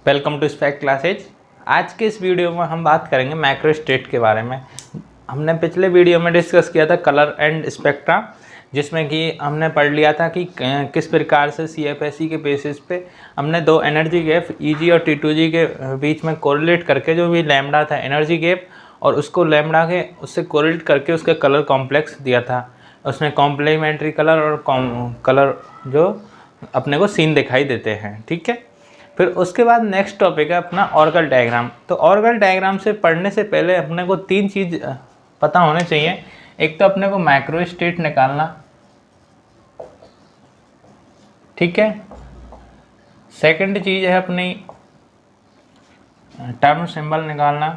Welcome to spec classes. आज के इस वीडियो में हम बात करेंगे मैक्रो स्टेट के बारे में। हमने पिछले वीडियो में डिस्कस किया था कलर एंड स्पेक्ट्रा, जिसमें कि हमने पढ़ लिया था कि किस प्रकार से CFSE के बेसिस पे हमने दो एनर्जी गैप EG और T2G के बीच में कोरिलेट करके जो भी लैम्डा था एनर्जी गैप, और उसको लैम्डा के उससे कोरिलेट करके उसका कलर कॉम्प्लेक्स दिया था। उसमें कॉम्प्लीमेंट्री कलर और कलर जो अपने को सीन दिखाई देते हैं। ठीक है, फिर उसके बाद नेक्स्ट टॉपिक है अपना ऑर्गल डायग्राम। तो ऑर्गल डायग्राम से पढ़ने से पहले अपने को तीन चीज़ पता होने चाहिए। एक तो अपने को मैक्रो स्टेट निकालना, ठीक है। सेकंड चीज़ है अपनी टर्म सिंबल निकालना,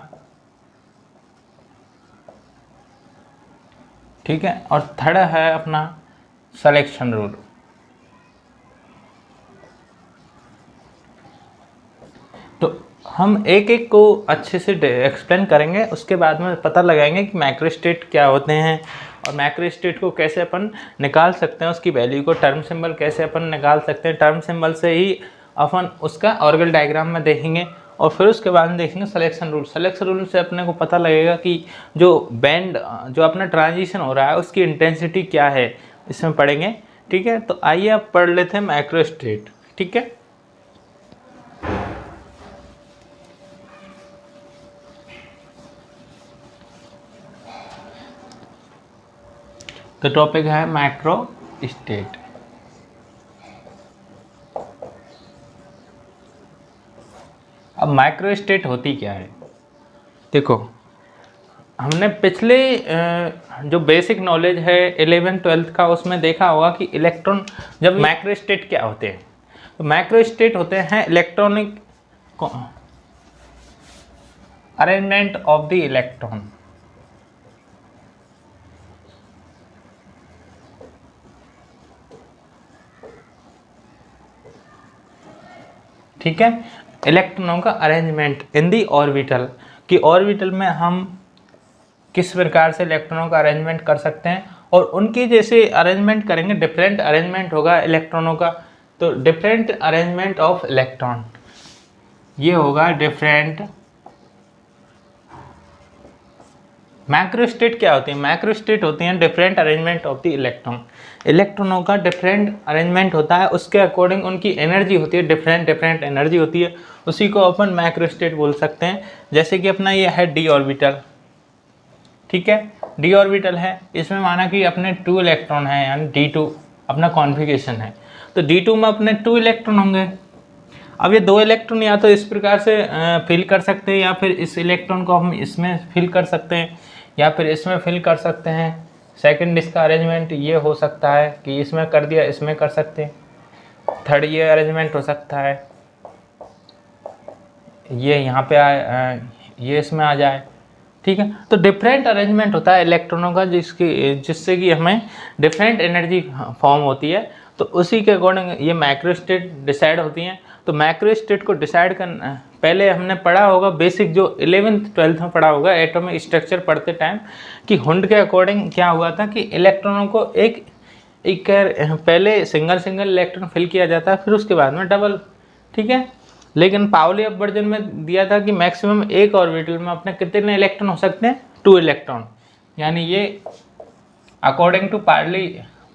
ठीक है। और थर्ड है अपना सिलेक्शन रूल। तो हम एक एक को अच्छे से एक्सप्लेन करेंगे, उसके बाद में पता लगाएंगे कि मैक्रो स्टेट क्या होते हैं और मैक्रो स्टेट को कैसे अपन निकाल सकते हैं, उसकी वैल्यू को टर्म सिंबल कैसे अपन निकाल सकते हैं। टर्म सिंबल से ही अपन उसका ऑर्गल डायग्राम में देखेंगे, और फिर उसके बाद में देखेंगे सिलेक्शन रूल। सिलेक्शन रूल से अपने को पता लगेगा कि जो बैंड जो अपना ट्रांजिशन हो रहा है उसकी इंटेंसिटी क्या है, इसमें पढ़ेंगे। ठीक है, तो आइए अब पढ़ लेते हैं मैक्रो स्टेट। ठीक है, तो टॉपिक है मैक्रो स्टेट। अब मैक्रो स्टेट होती क्या है, देखो हमने पिछले जो बेसिक नॉलेज है 11th-12th का, उसमें देखा होगा कि इलेक्ट्रॉन जब मैक्रो स्टेट क्या होते हैं। तो मैक्रो स्टेट होते हैं electronic arrangement of the electron. ठीक है, इलेक्ट्रॉनों का अरेंजमेंट इन दी ऑर्बिटल, कि ऑर्बिटल में हम किस प्रकार से इलेक्ट्रॉनों का अरेंजमेंट कर सकते हैं, और उनकी जैसे अरेंजमेंट करेंगे डिफरेंट अरेंजमेंट होगा इलेक्ट्रॉनों का। तो डिफरेंट अरेंजमेंट ऑफ इलेक्ट्रॉन ये होगा डिफरेंट। मैक्रो स्टेट क्या होती है? मैक्रो स्टेट होती हैं different arrangement of the electron. इलेक्ट्रॉनों का डिफरेंट अरेंजमेंट होता है, उसके अकॉर्डिंग उनकी एनर्जी होती है, डिफरेंट एनर्जी होती है, उसी को अपन मैक्रो स्टेट बोल सकते हैं। जैसे कि अपना ये है डी ऑर्बिटल, ठीक है। डी ऑर्बिटल है, इसमें माना कि अपने 2 इलेक्ट्रॉन है, यानी D2 अपना कॉन्फ़िगरेशन है। तो D2 में अपने 2 इलेक्ट्रॉन होंगे। अब ये 2 इलेक्ट्रॉन या तो इस प्रकार से फिल कर सकते हैं, या फिर इस इलेक्ट्रॉन को हम इसमें फिल कर सकते हैं, या फिर इसमें फिल कर सकते हैं। सेकंड इसका अरेंजमेंट ये हो सकता है कि इसमें कर दिया, इसमें कर सकते हैं। थर्ड ये अरेंजमेंट हो सकता है, ये यहाँ पे आए, ये इसमें आ जाए। ठीक है, तो डिफरेंट अरेंजमेंट होता है इलेक्ट्रॉनों का, जिससे कि हमें डिफरेंट एनर्जी फॉर्म होती है। तो उसी के अकॉर्डिंग ये मैक्रो स्टेट डिसाइड होती हैं। तो मैक्रो स्टेट को डिसाइड करना, पहले हमने पढ़ा होगा बेसिक जो 11th-12th में पढ़ा होगा एटॉमिक स्ट्रक्चर पढ़ते टाइम, कि हुंड के अकॉर्डिंग क्या हुआ था कि इलेक्ट्रॉनों को एक पहले सिंगल इलेक्ट्रॉन फिल किया जाता है, फिर उसके बाद में डबल। ठीक है, लेकिन पाउली अपवर्जन में दिया था कि मैक्सिमम एक ऑर्बिटल में अपने कितने इलेक्ट्रॉन हो सकते हैं? 2 इलेक्ट्रॉन। यानी ये अकॉर्डिंग टू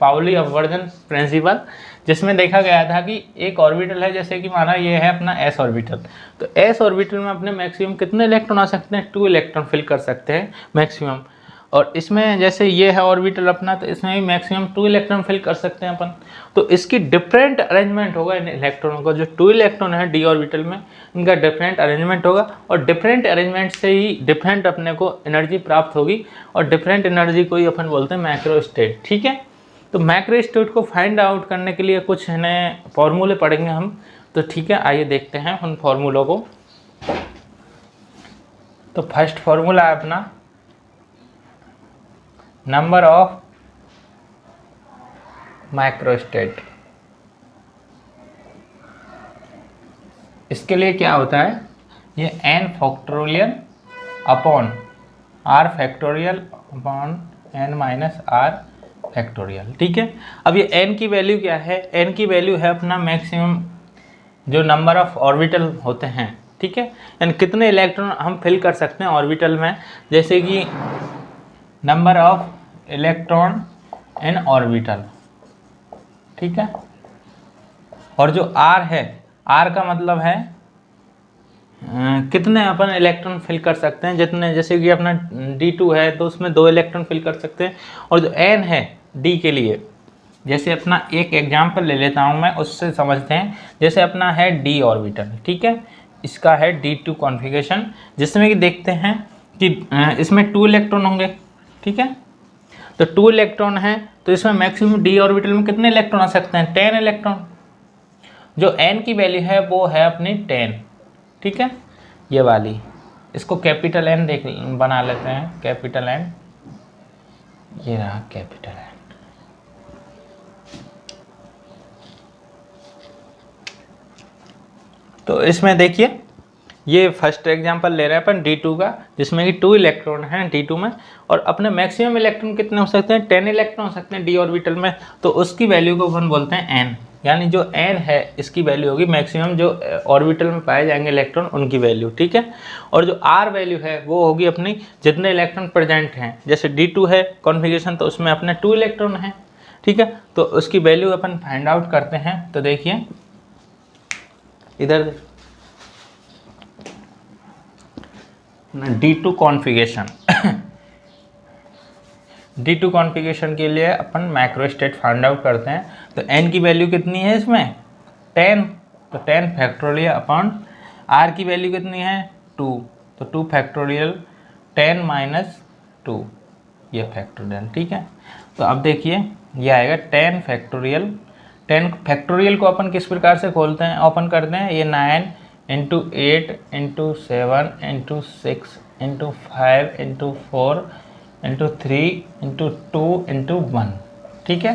पाउली अपवर्जन प्रिंसिपल, जिसमें देखा गया था कि एक ऑर्बिटल है, जैसे कि माना ये है अपना S ऑर्बिटल। तो S ऑर्बिटल में अपने मैक्सिमम कितने इलेक्ट्रॉन आ सकते हैं? 2 इलेक्ट्रॉन फिल कर सकते हैं मैक्सिमम। और इसमें जैसे ये है ऑर्बिटल अपना, तो इसमें भी मैक्सिमम 2 इलेक्ट्रॉन फिल कर सकते हैं अपन। तो इसकी डिफरेंट अरेंजमेंट होगा इन इलेक्ट्रॉनों का। जो 2 इलेक्ट्रॉन है डी ऑर्बिटल में, इनका डिफरेंट अरेंजमेंट होगा, और डिफरेंट अरेंजमेंट से ही डिफरेंट अपने को एनर्जी प्राप्त होगी, और डिफरेंट एनर्जी को ही अपन बोलते हैं मैक्रो स्टेट। ठीक है, तो मैक्रो स्टेट को फाइंड आउट करने के लिए कुछ नए फॉर्मूले पढ़ेंगे हम। तो ठीक है, आइए देखते हैं उन फॉर्मूलों को। तो फर्स्ट फॉर्मूला है अपना नंबर ऑफ मैक्रो स्टेट। इसके लिए क्या होता है? ये n factorial upon r factorial upon n minus r factorial. ठीक है, अब ये n की वैल्यू क्या है? n की वैल्यू है अपना मैक्सिमम जो नंबर ऑफ ऑर्बिटल होते हैं, ठीक है, यानी कितने इलेक्ट्रॉन हम फिल कर सकते हैं ऑर्बिटल में, जैसे कि number of electron in orbital, ठीक है। और जो आर है, आर का मतलब है कितने अपन इलेक्ट्रॉन फिल कर सकते हैं, जितने, जैसे कि अपना D2 है तो उसमें 2 इलेक्ट्रॉन फिल कर सकते हैं। और जो N है D के लिए, जैसे अपना एक एग्जांपल ले लेता हूं मैं, उससे समझते हैं। जैसे अपना है D ऑर्बिटल, ठीक है, इसका है D2 कॉन्फ़िगरेशन, जिसमें कि देखते हैं कि इसमें 2 इलेक्ट्रॉन होंगे, ठीक है। तो 2 इलेक्ट्रॉन है तो इसमें मैक्सिमम D ऑर्बिटल में कितने इलेक्ट्रॉन आ सकते हैं, 10 इलेक्ट्रॉन। जो N की वैल्यू है वो है अपनी 10, ठीक है, ये वाली। इसको कैपिटल N देख बना लेते हैं, कैपिटल N, ये रहा कैपिटल N। तो इसमें देखिए, ये फर्स्ट एग्जांपल ले रहे हैं अपन D2 का, जिसमें कि 2 इलेक्ट्रॉन हैं D2 में, और अपने मैक्सिमम इलेक्ट्रॉन कितने हो सकते हैं, 10 इलेक्ट्रॉन हो सकते हैं D ऑर्बिटल में। तो उसकी वैल्यू को अपन बोलते हैं N, यानी जो N है इसकी वैल्यू होगी मैक्सिमम जो ऑर्बिटल में पाए जाएंगे इलेक्ट्रॉन, उनकी वैल्यू, ठीक है। और जो R वैल्यू है वो होगी अपनी जितने इलेक्ट्रॉन प्रेजेंट हैं, जैसे D2 है कॉन्फ़िगरेशन तो उसमें अपने 2 इलेक्ट्रॉन हैं, ठीक है। तो उसकी वैल्यू अपन फाइंड आउट करते हैं। तो देखिए इधर D2 कॉन्फ़िगरेशन D2 कॉन्फ़िगरेशन के लिए अपन मैक्रोस्टेट फाइंड आउट करते हैं। तो N की वैल्यू कितनी है इसमें, 10, तो 10 फैक्टोरियल अपॉन R की वैल्यू कितनी है, 2, तो 2 फैक्टोरियल 10 माइनस 2, ये फैक्टोरियल, ठीक है। तो अब देखिए ये आएगा 10 फैक्टोरियल। 10 फैक्टोरियल को अपन किस प्रकार से खोलते हैं, ओपन करते हैं, ये 9 into 8 into 7 into 6 into 5 into 4 into 3 into 2 into 1, ठीक है।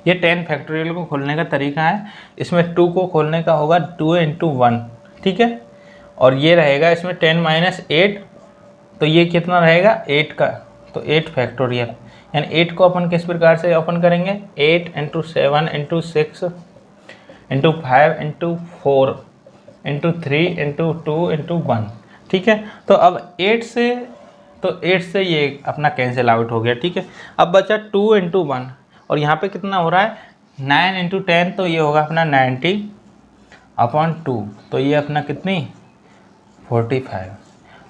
ये 10 फैक्टोरियल को खोलने का तरीका है। इसमें 2 को खोलने का होगा 2 इंटू 1, ठीक है। और ये रहेगा इसमें 10 माइनस 8, तो ये कितना रहेगा 8 का, तो 8 फैक्टोरियल, यानी 8 को अपन किस प्रकार से ओपन करेंगे, 8 into 7 into 6 into 5 into 4 into 3 into 2 into 1, ठीक है। तो अब 8 से ये अपना कैंसिल आउट हो गया, ठीक है। अब बचा 2 इंटू 1, और यहाँ पे कितना हो रहा है 9 इंटू 10, तो ये होगा अपना 90 अपॉन 2, तो ये अपना कितनी 45।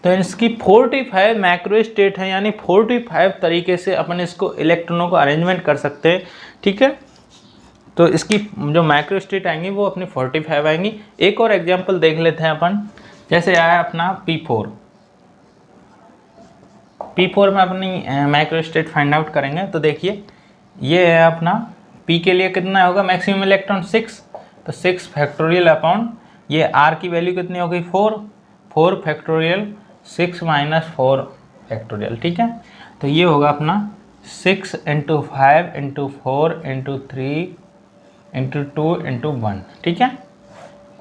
तो इसकी 45 मैक्रो स्टेट है, यानी 45 तरीके से अपन इसको इलेक्ट्रॉनों को अरेंजमेंट कर सकते हैं, ठीक है। तो इसकी जो मैक्रो स्टेट आएंगी वो अपनी 45 आएंगी। एक और एग्जांपल देख लेते हैं अपन, जैसे आया अपना P4 में अपनी मैक्रो स्टेट फाइंड आउट करेंगे। तो देखिए ये है अपना P के लिए कितना होगा मैक्सिमम इलेक्ट्रॉन 6, तो 6 फैक्टोरियल अपॉन ये R की वैल्यू कितनी हो गई 4 फैक्टोरियल 6 माइनस 4 फैक्टोरियल, ठीक है। तो ये होगा अपना 6 into 5 into 4 into 3 into 2 into 1, ठीक है।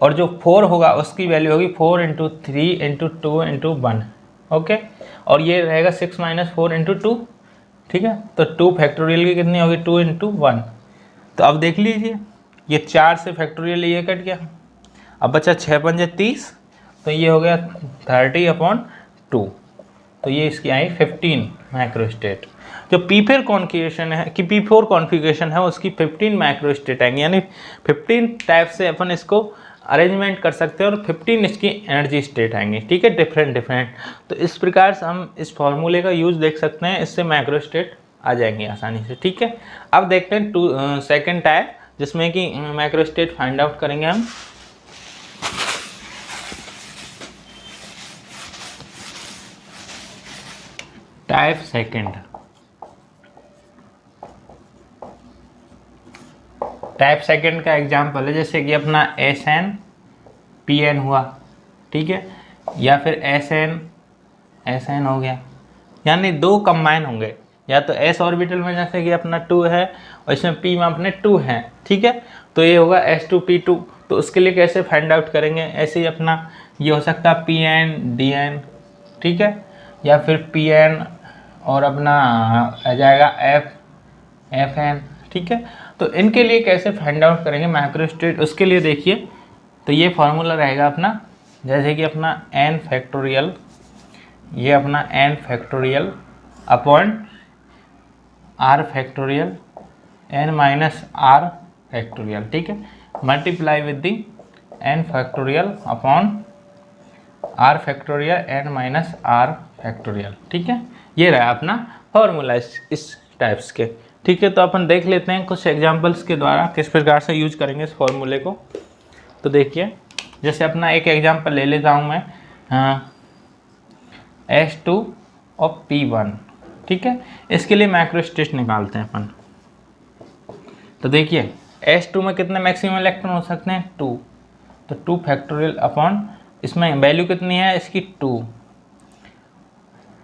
और जो 4 होगा उसकी वैल्यू होगी 4 इंटू 3 इंटू 2 इंटू 1, ओके। और ये रहेगा 6 माइनस 4 इंटू 2, ठीक है। तो 2 फैक्टोरियल की कितनी होगी 2 इंटू 1। तो अब देख लीजिए ये 4 से फैक्टोरियल ये कट गया, अब बचा 6 पंजे 30, तो ये हो गया 30 अपॉन 2, तो ये इसकी आई 15 मैक्रोस्टेट। जो P4 कॉन्फ़िगरेशन है उसकी 15 मैक्रोस्टेट आएंगी, यानी 15 टाइप से अपन इसको अरेंजमेंट कर सकते हैं और 15 इसकी एनर्जी स्टेट आएंगी, ठीक है, डिफरेंट। तो इस प्रकार से हम इस फॉर्मूले का यूज़ देख सकते हैं, इससे मैक्रोस्टेट आ जाएंगी आसानी से, ठीक है। अब देखते हैं सेकेंड टाइप, जिसमें कि मैक्रोस्टेट फाइंड आउट करेंगे हम। टाइप सेकेंड का एग्जाम्पल है, जैसे कि अपना SN हुआ, ठीक है, या फिर SN हो गया, यानी 2 कंबाइन होंगे, या तो S ऑर्बिटल में जैसे कि अपना 2 है और इसमें P में अपने 2 हैं, ठीक है। तो ये होगा S2P2। तो उसके लिए कैसे फाइंड आउट करेंगे, ऐसे ही अपना ये हो सकता है PN DN, ठीक है, या फिर PN और अपना आ जाएगा FN, ठीक है। तो इनके लिए कैसे फाइंड आउट करेंगे मैक्रोस्टेट, उसके लिए देखिए तो ये फार्मूला रहेगा अपना, जैसे कि अपना n फैक्टोरियल, ये अपना n factorial upon r factorial n minus r factorial, ठीक है, multiply with the n factorial upon r factorial n minus r factorial, ठीक है। ये रहा अपना फॉर्मूला इस टाइप्स के, ठीक है। तो अपन देख लेते हैं कुछ एग्जांपल्स के द्वारा किस प्रकार से यूज करेंगे इस फॉर्मूले को। तो देखिए, जैसे अपना एक एग्जांपल ले लेता हूँ मैं, H2 और P1, ठीक है। इसके लिए माइक्रोस्टेट निकालते हैं अपन। तो देखिए H2 में कितने मैक्सिमम इलेक्ट्रॉन हो सकते हैं, 2, तो 2 फैक्टोरियल अपॉन, इसमें वैल्यू कितनी है इसकी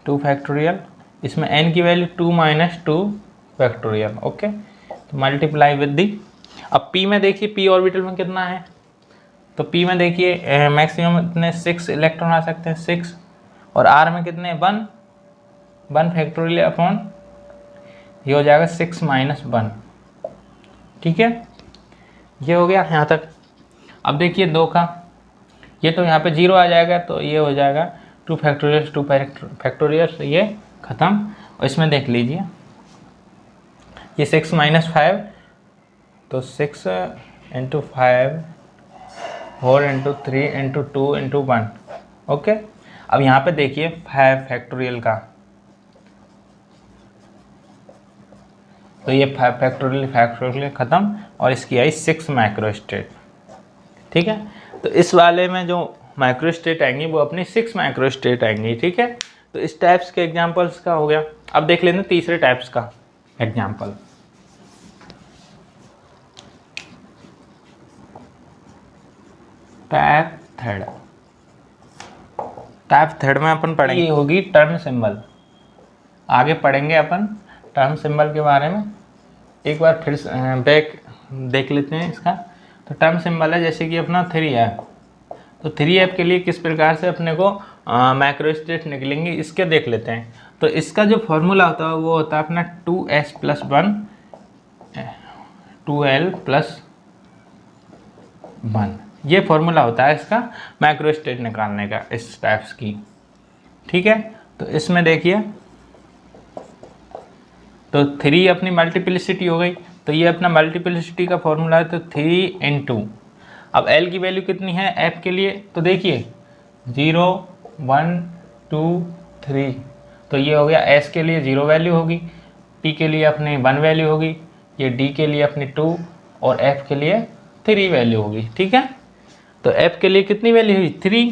2 फैक्टोरियल, इसमें n की वैल्यू 2 माइनस 2 फैक्टोरियल, ओके। तो मल्टीप्लाई विद दी, अब P में देखिए P ऑर्बिटल में कितना है, तो P में देखिए मैक्सिमम इतने 6 इलेक्ट्रॉन आ सकते हैं, 6, और R में कितने 1 फैक्टोरियल अपॉन, ये हो जाएगा 6 माइनस 1, ठीक है। ये हो गया यहाँ तक। अब देखिए 2 का, ये तो यहाँ पे 0 आ जाएगा, तो ये हो जाएगा 2 फैक्टोरियल, ये ख़त्म। और इसमें देख लीजिए ये 6 माइनस 5, तो 6 into 5, 4 into 3 into 2 into 1, okay. अब यहाँ पे देखिए 5 फैक्टोरियल का, तो ये 5 फैक्टोरियल ख़त्म, और इसकी आई 6 माइक्रोस्टेट, ठीक है। तो इस वाले में जो माइक्रोस्टेट आएंगी वो अपनी 6 माइक्रोस्टेट आएंगी, ठीक है। तो इस टाइप्स के एग्जांपल्स का हो गया। अब देख लेते हैं तीसरे टाइप्स का एग्जांपल। टाइप थर्ड में अपन पढ़ेंगे, ये होगी टर्न सिंबल। आगे पढ़ेंगे अपन टर्न सिंबल के बारे में, एक बार फिर बैक देख लेते हैं इसका। तो टर्न सिंबल है जैसे कि अपना 3f, तो 3f के लिए किस प्रकार से अपने को माइक्रोस्टेट निकलेंगे इसके देख लेते हैं। तो इसका जो फॉर्मूला होता है वो होता है अपना 2s प्लस 1 2l प्लस 1, ये फॉर्मूला होता है इसका माइक्रोस्टेट निकालने का इस टाइप्स की, ठीक है। तो इसमें देखिए, तो 3 अपनी मल्टीप्लिसिटी हो गई, तो ये अपना मल्टीप्लिसिटी का फॉर्मूला है, तो 3 इंटू, अब L की वैल्यू कितनी है F के लिए, तो देखिए 0 1 2 3, तो ये हो गया S के लिए 0 वैल्यू होगी, P के लिए अपनी 1 वैल्यू होगी, ये D के लिए अपनी 2, और F के लिए 3 वैल्यू होगी, ठीक है। तो F के लिए कितनी वैल्यू हुई 3,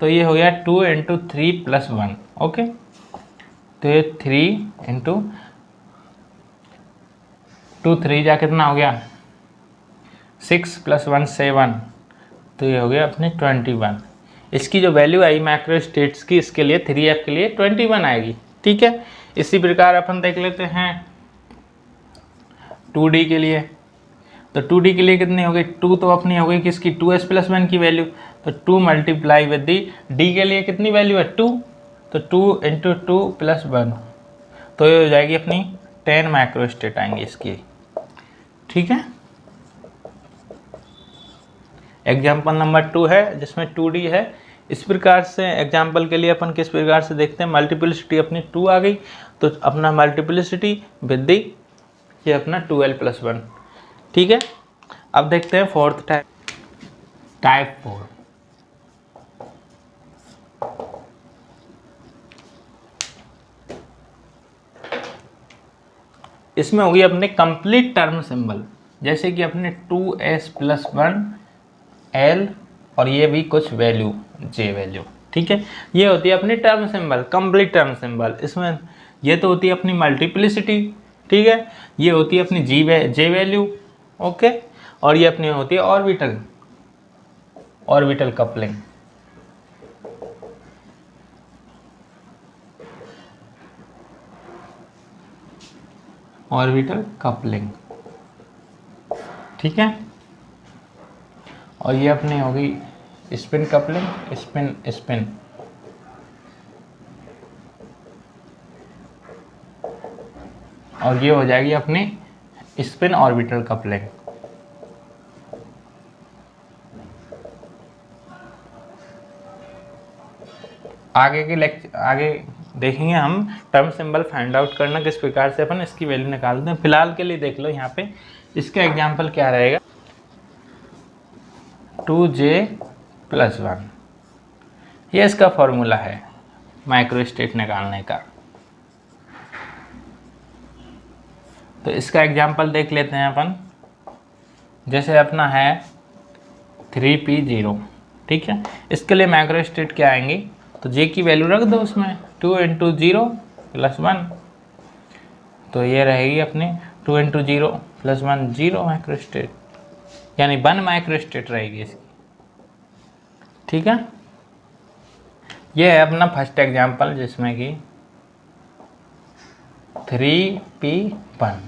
तो ये हो गया 2 इंटू 3 प्लस 1, ओके। तो ये 3 इंटू 2 3 जा कितना हो गया 6 प्लस 1 7, तो ये हो गया अपने 21। इसकी जो वैल्यू आई माइक्रोस्टेट्स की, इसके लिए 3f के लिए 21 आएगी, ठीक है। इसी प्रकार अपन देख लेते हैं 2d के लिए। तो 2d के लिए कितनी हो गई 2, तो अपनी हो गई किसकी 2s प्लस 1 की वैल्यू, तो 2 मल्टीप्लाई विद दी, d के लिए कितनी वैल्यू है 2, तो 2 इंटू 2 प्लस 1, तो ये हो जाएगी अपनी 10 माइक्रोस्टेट आएंगी इसकी, ठीक है। एग्जाम्पल नंबर 2 है जिसमें 2d है। इस प्रकार से एग्जाम्पल के लिए अपन किस प्रकार से देखते हैं, मल्टीप्लिसिटी अपनी 2 आ गई, तो अपना मल्टीप्लिसिटी विद दी ये अपना 2l प्लस 1, ठीक है। अब देखते हैं फोर्थ टाइप 4। इसमें होगी अपने कंप्लीट टर्म सिंबल, जैसे कि अपने 2s प्लस 1 l, और ये भी कुछ वैल्यू j वैल्यू, ठीक है। ये होती है अपनी term symbol, complete term symbol. इसमें ये तो होती है अपनी मल्टीप्लिसिटी, ठीक है, ये होती है अपनी j वैल्यू, ओके, और ये अपनी होती है ऑर्बिटल कपलिंग। ऑर्बिटल कपलिंग, ठीक है। और ये अपनी होगी स्पिन कपलिंग, स्पिन स्पिन, और ये हो जाएगी अपनी स्पिन ऑर्बिटल कपलिंग। आगे देखेंगे हम टर्म सिंबल फाइंड आउट करना किस प्रकार से अपन इसकी वैल्यू निकालते हैं। फिलहाल के लिए देख लो यहाँ पे इसका एग्जाम्पल क्या रहेगा, 2j+1, ये इसका फॉर्मूला है माइक्रोस्टेट निकालने का। तो इसका एग्जाम्पल देख लेते हैं अपन। जैसे अपना है 3p0, ठीक है, इसके लिए माइक्रोस्टेट क्या आएंगे, तो j की वैल्यू रख दो उसमें, 2 × 0 + 1, तो ये रहेगी अपनी 2 × 0 + 1 0 माइक्रोस्टेट, यानी 1 माइक्रोस्टेट रहेगी इसकी, ठीक है। ये है अपना फर्स्ट एग्जाम्पल जिसमें कि 3p1,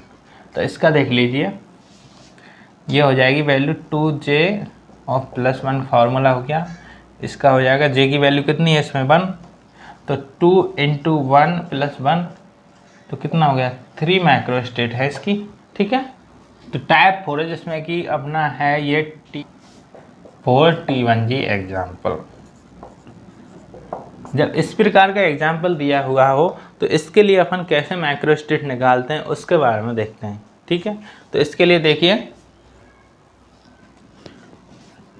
तो इसका देख लीजिए, ये हो जाएगी वैल्यू 2j+1 फार्मूला हो गया, इसका हो जाएगा j की वैल्यू कितनी है इसमें 1, तो 2 × 1 + 1, तो कितना हो गया 3 माइक्रोस्टेट है इसकी, ठीक है। तो टाइप 4 है जिसमें कि अपना है ये T4T1G एग्जाम्पल। जब इस प्रकार का एग्जाम्पल दिया हुआ हो तो इसके लिए अपन कैसे माइक्रोस्टेट निकालते हैं उसके बारे में देखते हैं, ठीक है। तो इसके लिए देखिए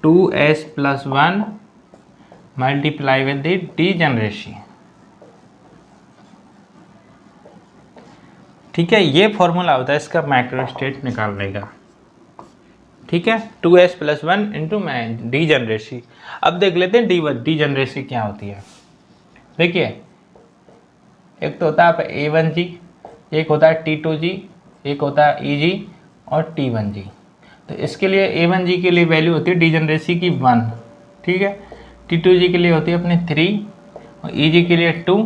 2s+1 multiply with the degeneracy, ठीक है, ये फॉर्मूला होता है इसका माइक्रोस्टेट निकालने का, ठीक है। 2s+1 × degeneracy. अब देख लेते हैं डीजेनरेसी क्या होती है। देखिए एक तो होता है A1G, एक होता है T2G, एक होता है EG और T1G। तो इसके लिए A1G के लिए वैल्यू होती है डीजेनरेसी की 1, ठीक है, T2G के लिए होती है अपनी 3, और EG के लिए 2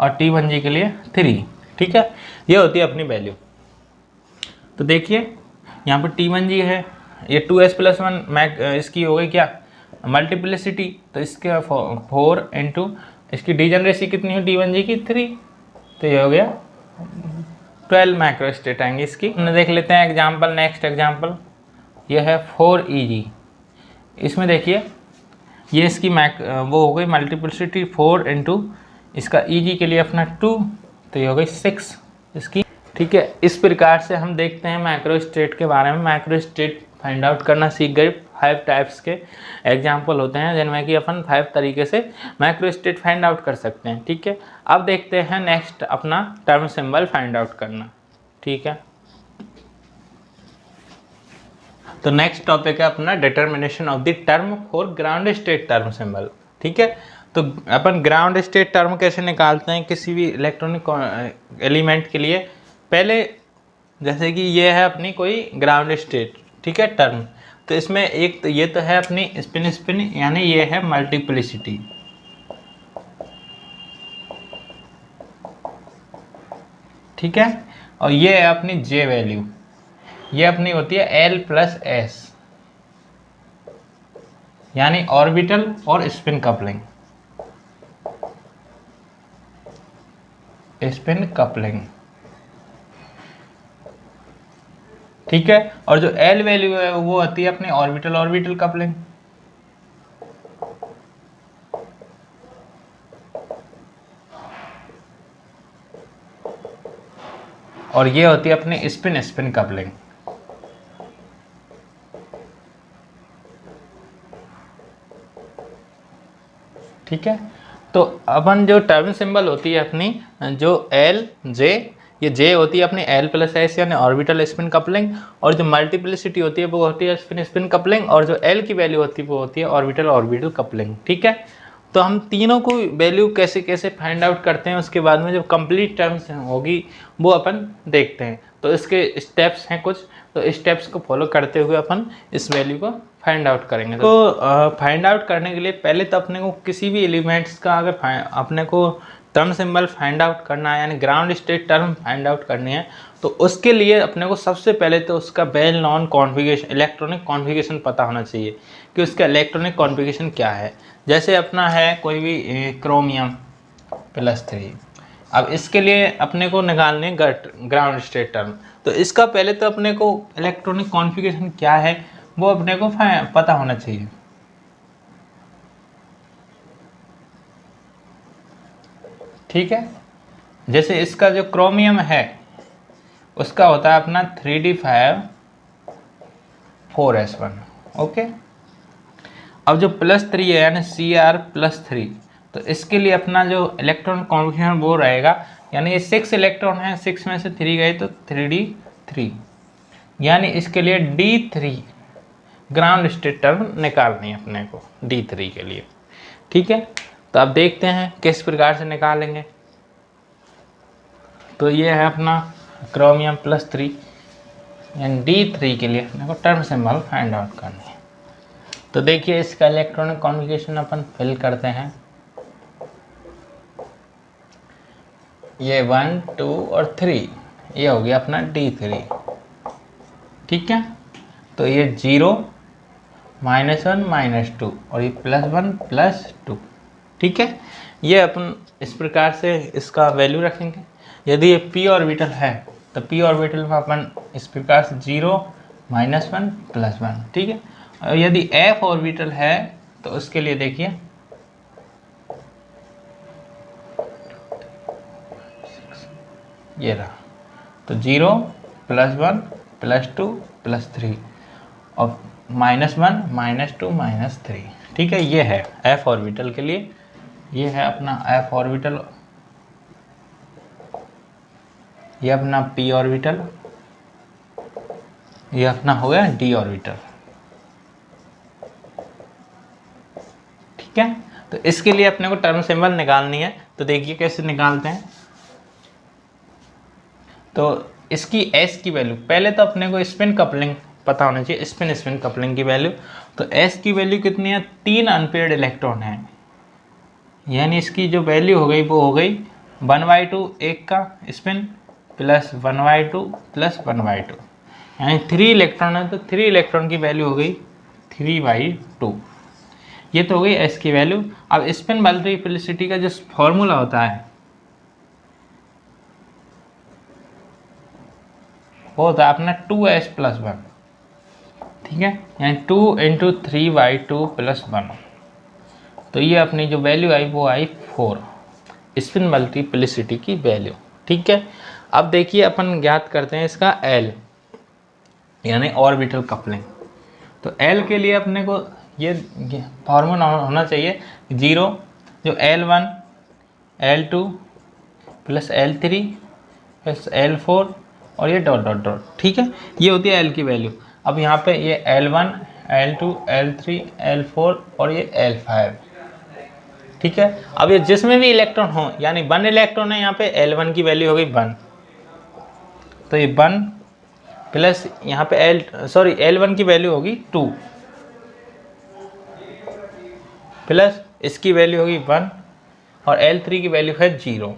और T1G के लिए 3, ठीक है, ये होती है अपनी वैल्यू। तो देखिए यहाँ पर T1G है, ये 2s+1 इसकी हो गई क्या मल्टीप्लिसिटी, तो इसके 4 × इसकी डीजेनरेसी कितनी है T1G की 3, तो ये हो गया 12 माइक्रोस्टेट आएंगे इसकी। देख लेते हैं एग्जाम्पल, नेक्स्ट एग्जाम्पल ये है 4EG। इसमें देखिए ये इसकी वो हो गई मल्टीप्लिसिटी 4 × इसका EG के लिए अपना 2, तो ये हो गई 6 इसकी, ठीक है। इस प्रकार से हम देखते हैं माइक्रोस्टेट के बारे में। माइक्रोस्टेट फाइंड आउट करना सीख गए। 5 टाइप्स के एग्जाम्पल होते हैं जिनमें कि अपन 5 तरीके से माइक्रोस्टेट फाइंड आउट कर सकते हैं, ठीक है। अब देखते हैं नेक्स्ट अपना टर्म सिंबल फाइंड आउट करना, ठीक है। तो नेक्स्ट टॉपिक है अपना determination of the term for ground state term symbol, ठीक है। तो अपन ग्राउंड स्टेट टर्म कैसे निकालते हैं किसी भी इलेक्ट्रॉनिक एलिमेंट के लिए। पहले जैसे कि ये है अपनी कोई ग्राउंड स्टेट, ठीक है, टर्म, तो इसमें एक तो ये तो है अपनी स्पिन यानी ये है मल्टीप्लिसिटी, ठीक है, और ये है अपनी जे वैल्यू, ये अपनी होती है L+S यानी ऑर्बिटल और स्पिन कपलिंग, ठीक है। और जो L वैल्यू है वो होती है अपनी ऑर्बिटल कपलिंग, और ये होती है अपनी स्पिन कपलिंग, ठीक है। तो अपन जो टर्म सिंबल होती है अपनी जो L/J, ये J होती है अपनी L+S यानी ऑर्बिटल स्पिन कपलिंग, और जो मल्टीप्लिसिटी होती है वो होती है स्पिन कपलिंग, और जो L की वैल्यू होती है वो होती है ऑर्बिटल कपलिंग, ठीक है। तो हम तीनों को वैल्यू कैसे कैसे फाइंड आउट करते हैं उसके बाद में जब कंप्लीट टर्म्स होगी वो अपन देखते हैं। तो इसके स्टेप्स हैं कुछ, तो स्टेप्स को फॉलो करते हुए अपन इस वैल्यू को फाइंड आउट करेंगे। तो फाइंड आउट करने के लिए पहले तो अपने को किसी भी एलिमेंट्स का अगर अपने को टर्म सिंबल फाइंड आउट करना है यानी ground state term find out करनी है, तो उसके लिए अपने को सबसे पहले तो उसका well non configuration electronic configuration पता होना चाहिए कि उसका इलेक्ट्रॉनिक कॉन्फ़िगरेशन क्या है। जैसे अपना है कोई भी क्रोमियम+3, अब इसके लिए अपने को निकालने ग्राउंड स्टेट टर्म, तो इसका पहले तो अपने को इलेक्ट्रॉनिक कॉन्फ़िगरेशन क्या है वो अपने को पता होना चाहिए। ठीक है। जैसे इसका जो क्रोमियम है उसका होता है अपना 3d5 4s1। ओके, अब जो +3 है यानी Cr+3, तो इसके लिए अपना जो इलेक्ट्रॉन कॉन्फ़िगरेशन वो रहेगा, यानी ये 6 इलेक्ट्रॉन है, 6 में से 3 गए तो 3d3, यानी इसके लिए d3 ग्राउंड स्टेट टर्म निकालनी है अपने को d3 के लिए। ठीक है, तो अब देखते हैं किस प्रकार से निकालेंगे। तो ये है अपना क्रोमियम +3, यानी d3 के लिए अपने को टर्म सिंबल फाइंड आउट करनी है। तो देखिए इसका इलेक्ट्रॉनिक कॉन्फ़िगरेशन अपन फिल करते हैं। ये 1 2 और 3, ये हो गया अपना d3। ठीक है, तो ये 0 -1 -2 और ये +1 +2। ठीक है, ये अपन इस प्रकार से इसका वैल्यू रखेंगे। यदि ये p ऑर्बिटल है तो p ऑर्बिटल में अपन इस प्रकार से 0 -1 +1। ठीक है, और यदि f ऑर्बिटल है तो उसके लिए देखिए ये रहा, तो 0 +1 +2 +3 और -1 -2 -3। ठीक है, ये है f ऑर्बिटल के लिए, ये है अपना f ऑर्बिटल, ये अपना p ऑर्बिटल, ये अपना हो गया d ऑर्बिटल। ठीक है, तो इसके लिए अपने को टर्म सिंबल निकालनी है। तो देखिए कैसे निकालते हैं। तो इसकी s की वैल्यू, पहले तो अपने को स्पिन कपलिंग पता होना चाहिए, स्पिन कपलिंग की वैल्यू। तो s की वैल्यू कितनी है, 3 अनपेयर्ड इलेक्ट्रॉन है, यानी इसकी जो वैल्यू हो गई वो हो गई 1/2 एक का स्पिन प्लस 1/2 प्लस 1/2, यानी 3 इलेक्ट्रॉन है तो 3 इलेक्ट्रॉन की वैल्यू हो गई 3/2। ये तो हो गई s की वैल्यू। अब स्पिन मल्टीप्लिसिटी का जो फॉर्मूला होता है वो होता है अपना 2s+1। ठीक है, यानी 2 × 3/2 + 1, तो ये अपनी जो वैल्यू आई वो आई 4, स्पिन मल्टीप्लिसिटी की वैल्यू। ठीक है, अब देखिए अपन ज्ञात करते हैं इसका L, यानी ऑर्बिटल कपलिंग। तो L के लिए अपने को ये फार्मूला होना चाहिए 0 जो L1 L2 + L3 + L4 और ये डॉट डॉट डॉट। ठीक है, ये होती है L की वैल्यू। अब यहाँ पे ये L1 L2 L3 L4 और ये L5। ठीक है, अब ये जिसमें भी इलेक्ट्रॉन हो, यानी 1 इलेक्ट्रॉन है यहाँ पे, L1 की वैल्यू हो गई 1, तो ये 1 प्लस यहाँ पे L1 की वैल्यू होगी 2 प्लस इसकी वैल्यू होगी 1 और L3 की वैल्यू है 0।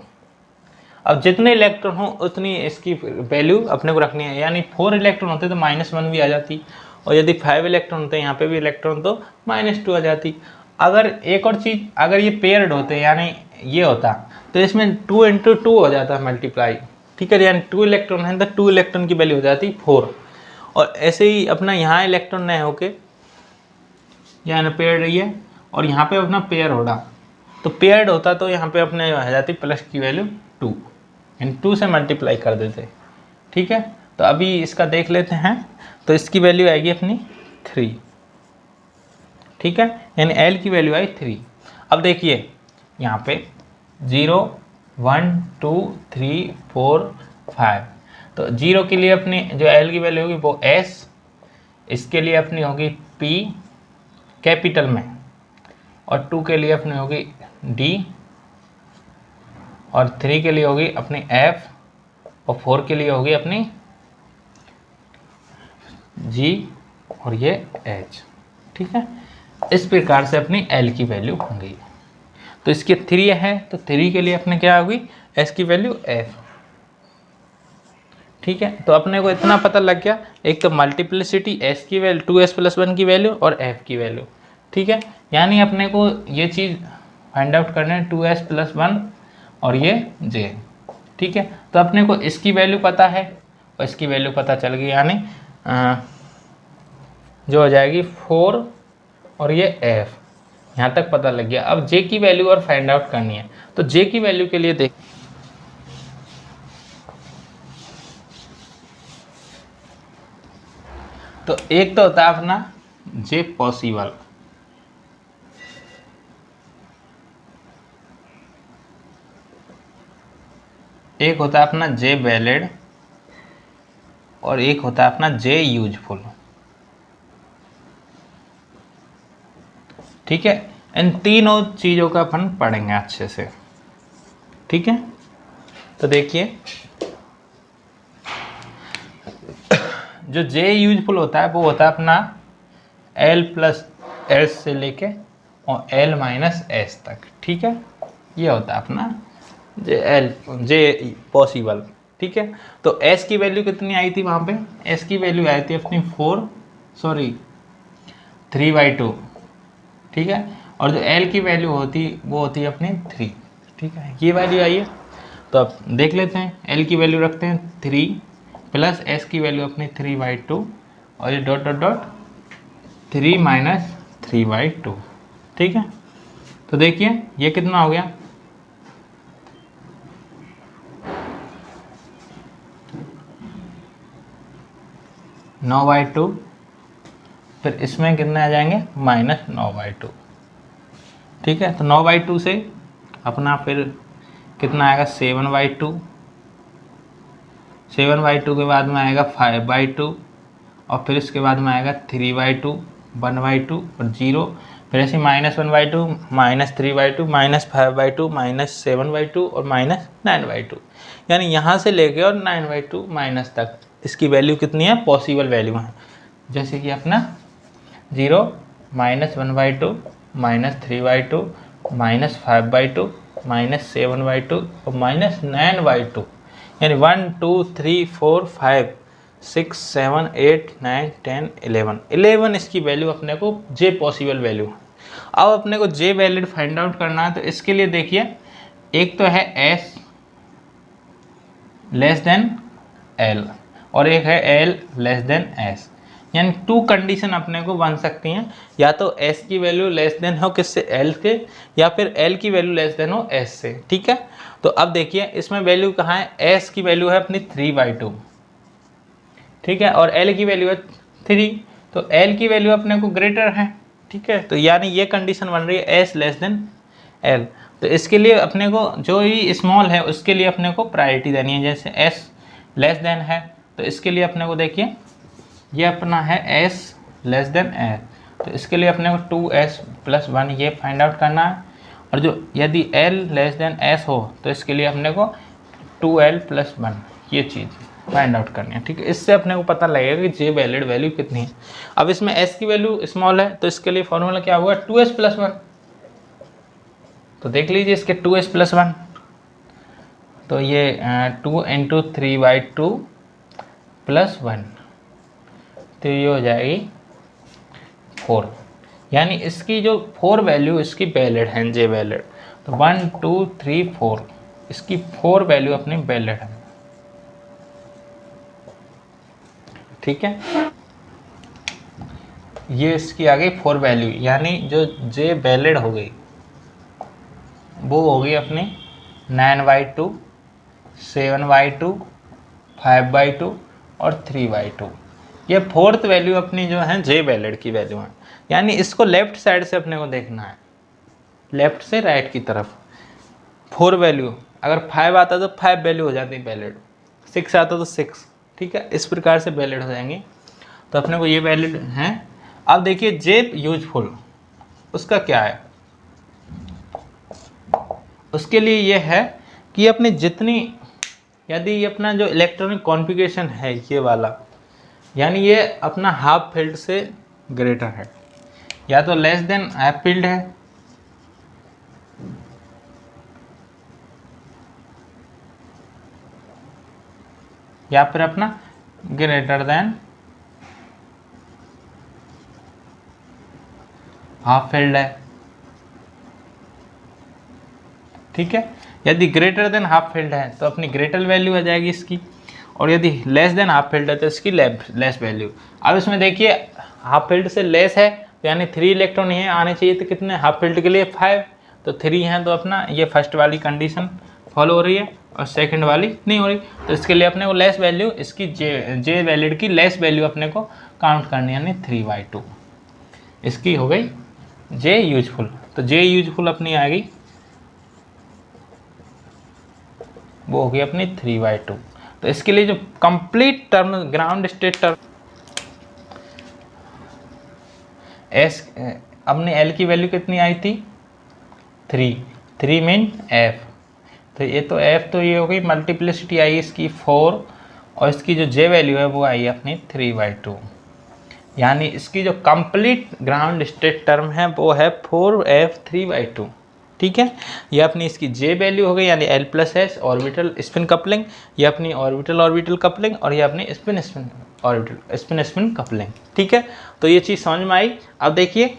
अब जितने इलेक्ट्रॉन हो उतनी इसकी वैल्यू अपने को रखनी है, यानी 4 इलेक्ट्रॉन होते तो -1 भी आ जाती, और यदि 5 इलेक्ट्रॉन होते यहाँ पे भी इलेक्ट्रॉन तो -2 आ जाती। अगर एक और चीज़, अगर ये पेयर्ड होते यानी ये होता तो इसमें 2 × 2 हो जाता मल्टीप्लाई। ठीक है, यानी 2 इलेक्ट्रॉन है तो 2 इलेक्ट्रॉन की वैल्यू हो जाती 4। और ऐसे ही अपना यहाँ इलेक्ट्रॉन नए होके यहाँ पेयर्ड रही है और यहाँ पे अपना पेयर होगा, तो पेयर्ड होता तो यहाँ पे अपने आ जाती प्लस की वैल्यू 2, यानी 2 से मल्टीप्लाई कर देते। ठीक है, तो अभी इसका देख लेते हैं। तो इसकी वैल्यू आएगी अपनी 3। ठीक है, यानी L की वैल्यू आई 3। अब देखिए यहाँ पे 0 1 2 3 4 5, तो 0 के लिए अपनी जो L की वैल्यू होगी वो S, इसके लिए अपनी होगी P कैपिटल में, और 2 के लिए अपनी होगी D, और 3 के लिए होगी अपनी F, और 4 के लिए होगी अपनी G, और ये H। ठीक है, इस प्रकार से अपनी L की वैल्यू होगी। तो इसके 3 है तो 3 के लिए अपने क्या होगी, S की वैल्यू F। ठीक है, तो अपने को इतना पता लग गया, एक तो मल्टीप्लिसिटी S की वैल्यू 2s+1 की वैल्यू और F की वैल्यू। ठीक है, यानी अपने को ये चीज़ फाइंड आउट करना है 2s+1 और ये J। ठीक है, तो अपने को इसकी वैल्यू पता है और इसकी वैल्यू पता चल गई, यानी जो हो जाएगी 4 और ये F, यहाँ तक पता लग गया। अब J की वैल्यू और फाइंड आउट करनी है, तो जे की वैल्यू के लिए देख, तो एक तो होता है अपना जे पॉसिबल, एक होता है अपना जे वैलिड, और एक होता है अपना जे यूजफुल। ठीक है, इन तीनों चीज़ों का अपन पढ़ेंगे अच्छे से। ठीक है, तो देखिए जो जे यूजफुल होता है वो होता है अपना L प्लस एस से लेके और L माइनस एस तक। ठीक है, ये होता है अपना जे पॉसिबल। ठीक है, तो S की वैल्यू कितनी आई थी वहाँ पे? S की वैल्यू आई थी अपनी 3/2। ठीक है, और जो L की वैल्यू होती वो होती है अपनी 3। ठीक है, ये वैल्यू आई है, तो अब देख लेते हैं। L की वैल्यू रखते हैं 3 प्लस S की वैल्यू अपनी 3/2 और ये डॉट डॉट डॉट 3 माइनस 3/2। ठीक है, तो देखिए ये कितना हो गया, 9/2, फिर इसमें कितने आ जाएंगे -9/2। ठीक है, तो 9/2 से अपना फिर कितना आएगा 7/2, 7/2 के बाद में आएगा 5/2 और फिर इसके बाद में आएगा 3/2, 1/2 और 0, फिर ऐसे -1/2, -3/2, -5/2, -7/2 और -9/2, यानी यहाँ से लेके और 9/2 माइनस तक इसकी वैल्यू कितनी है, पॉसिबल वैल्यू है। जैसे कि अपना 0, -1/2, -3/2, -5/2, -7/2 और -9/2, यानी 1 2 3 4 5 6 7 8 9 10 11 इसकी वैल्यू अपने को जे पॉसिबल वैल्यू। अब अपने को जे वैलिड फाइंड आउट करना है, तो इसके लिए देखिए एक तो है एस लेस देन एल और एक है एल लेस देन एस, यानी 2 कंडीशन अपने को बन सकती हैं, या तो एस की वैल्यू लेस देन हो किससे, एल के, या फिर एल की वैल्यू लेस देन हो एस से। ठीक है, तो अब देखिए इसमें वैल्यू कहाँ है, एस की वैल्यू है अपनी 3/2। ठीक है, और एल की वैल्यू है 3, तो एल की वैल्यू अपने को ग्रेटर है। ठीक है, तो यानी ये कंडीशन बन रही है एस लेस देन एल, तो इसके लिए अपने को जो ही स्मॉल है उसके लिए अपने को प्रायोरिटी देनी है। जैसे एस लेस देन है तो इसके लिए अपने को देखिए ये अपना है s लेस देन एस, तो इसके लिए अपने को 2s + 1 ये फाइंड आउट करना है, और जो यदि l लेस देन s हो तो इसके लिए अपने को 2l + 1 ये चीज़ फाइंड आउट करनी है। ठीक है, इससे अपने को पता लगेगा कि जे वैलिड वैल्यू कितनी है। अब इसमें s की वैल्यू स्मॉल है तो इसके लिए फॉर्मूला क्या हुआ, 2s + 1, तो देख लीजिए इसके 2s + 1, तो ये 2 × 3/2 + 1, तो ये हो जाएगी 4, यानी इसकी जो 4 वैल्यू इसकी वैलिड है, जे वैलिड, तो 1 2 3 4 इसकी 4 वैल्यू अपनी वैलिड है। ठीक है, ये इसकी आ गई 4 वैल्यू, यानी जो जे वैलिड हो गई वो हो गई अपनी 9/2, 7/2, 5/2 और 3/2। ये 4th वैल्यू अपनी जो है जे वैलिड की वैल्यू है, यानी इसको लेफ्ट साइड से अपने को देखना है, लेफ्ट से राइट की तरफ। 4 वैल्यू, अगर 5 आता तो 5 वैल्यू हो जाती वैलिड, 6 आता तो 6। ठीक है, इस प्रकार से वैलिड हो जाएंगी, तो अपने को ये वैलिड हैं। अब देखिए जे यूजफुल उसका क्या है, उसके लिए ये है कि अपनी जितनी, यदि ये अपना जो इलेक्ट्रॉनिक कॉन्फ़िगरेशन है ये वाला, यानी ये अपना हाफ फील्ड से ग्रेटर है, या तो लेस देन हाफ फील्ड है, या फिर अपना ग्रेटर देन हाफ फील्ड है। ठीक है, यदि ग्रेटर देन हाफ फील्ड है तो अपनी ग्रेटर वैल्यू आ जाएगी इसकी, और यदि लेस देन हाफ फील्ड है तो इसकी लेस वैल्यू। अब इसमें देखिए हाफ फील्ड से लेस है तो यानी 3 इलेक्ट्रॉन ये आने चाहिए, तो कितने हाफ फील्ड के लिए 5, तो 3 है तो अपना ये फर्स्ट वाली कंडीशन फॉलो हो रही है और सेकंड वाली नहीं हो रही। तो इसके लिए अपने को लेस वैल्यू, इसकी जे वैलिड की लेस वैल्यू अपने को काउंट करनी है, यानी 3/2 इसकी हो गई जे यूजफुल। तो जे यूजफुल अपनी आ गई, वो होगी अपनी 3/2। तो इसके लिए जो complete term ground state term S, अपने एल की वैल्यू कितनी आई थी 3 मीन एफ। तो ये तो एफ तो ये हो गई, मल्टीप्लिसिटी आई इसकी 4 और इसकी जो जे वैल्यू है वो आई अपनी 3/2, यानी इसकी जो कंप्लीट ग्राउंड स्टेट टर्म है वो है 4f 3/2। ठीक है, ये अपनी इसकी जे वैल्यू हो गई, यानी L+S ऑर्बिटल स्पिन कपलिंग, ये अपनी ऑर्बिटल ऑर्बिटल कपलिंग और ये अपनी spin spin orbital spin spin coupling. ठीक है, तो ये चीज़ समझ में आई। अब देखिए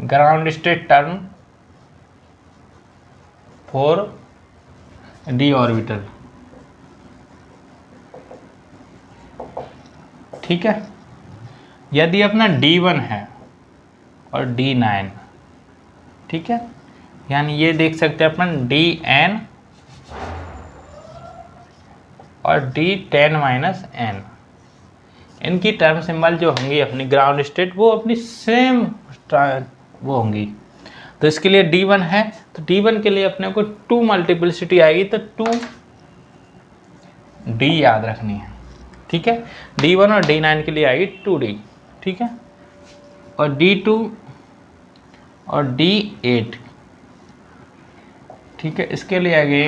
ground state term for D orbital. ठीक है, यदि अपना D1 है और D9, ठीक है, यानी ये देख सकते हैं अपन Dn और D10-n, इनकी टर्म सिंबल जो होंगी अपनी ग्राउंड स्टेट वो अपनी सेम वो होंगी। तो इसके लिए D1 है तो D1 के लिए अपने को 2 मल्टीप्लिसिटी आएगी, तो 2D याद रखनी है। ठीक है, D1 और D9 के लिए आएगी 2D। ठीक है, और D2 और D8, ठीक है, इसके लिए आएगी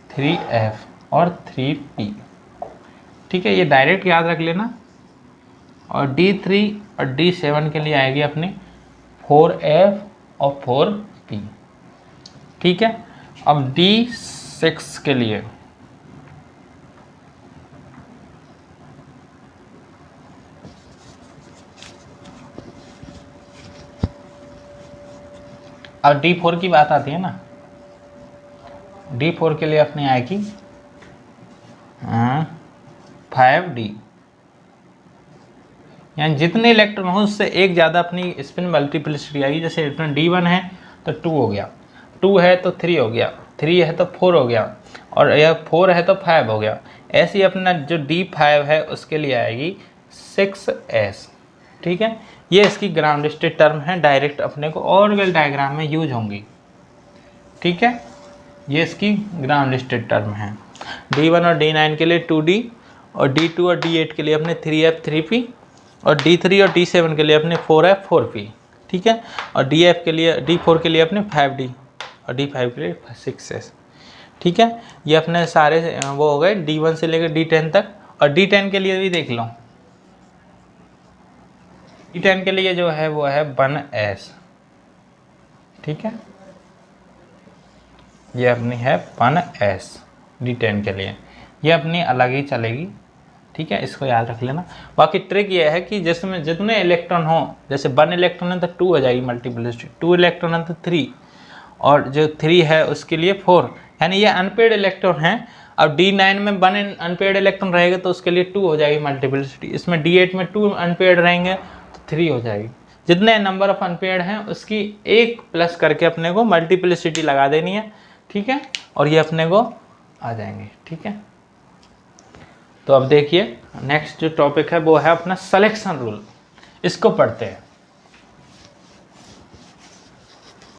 3F और 3P। ठीक है, ये डायरेक्ट याद रख लेना। और D3 और D7 के लिए आएगी अपनी 4F और 4P। ठीक है, अब D6 के लिए अब D4 की बात आती है ना, D4 के लिए अपने आएगी 5D, यानी जितने इलेक्ट्रॉन हो उससे एक ज़्यादा अपनी स्पिन मल्टीप्लिसिटी आएगी। जैसे इतना D1 है तो 2 हो गया, 2 है तो 3 हो गया, 3 है तो 4 हो गया, और यह 4 है तो 5 हो गया। ऐसे ही अपना जो D5 है उसके लिए आएगी 6S। ठीक है, ये इसकी ग्राउंड स्टेट टर्म है, डायरेक्ट अपने को ऑर्बिटल डायग्राम में यूज होंगी। ठीक है, ये इसकी ग्राउंड स्टेट टर्म है। D1 और D9 के लिए 2D और D2 और D8 के लिए अपने 3F 3P और D3 और D7 के लिए अपने 4F 4P। ठीक है, और D4 के लिए अपने 5D और D5 के लिए 6S। ठीक है, ये अपने सारे वो हो गए D1 से लेकर D10 तक। और D10 के लिए भी देख लो, D10 के लिए जो है वो है 1S। ठीक है, ये अपनी है 1S D10 के लिए, ये अपनी अलग ही चलेगी। ठीक है, इसको याद रख लेना। बाकी ट्रिक ये है कि जिसमें जितने इलेक्ट्रॉन हो, जैसे 1 इलेक्ट्रॉन है तो 2 हो जाएगी मल्टीप्लिसिटी, 2 इलेक्ट्रॉन है तो 3, और जो 3 है उसके लिए 4, यानी ये अनपेड इलेक्ट्रॉन है। अब D9 में 1 अनपेड इलेक्ट्रॉन रहेगा तो उसके लिए 2 हो जाएगी मल्टीप्लिसिटी। इसमें D8 में 2 अनपेड रहेंगे तो 3 हो जाएगी। जितने नंबर ऑफ अनपेड हैं उसकी 1 प्लस करके अपने को मल्टीप्लिसिटी लगा देनी है। ठीक है, और ये अपने को आ जाएंगे। ठीक है, तो अब देखिए नेक्स्ट जो टॉपिक है वो है अपना सिलेक्शन रूल, इसको पढ़ते हैं।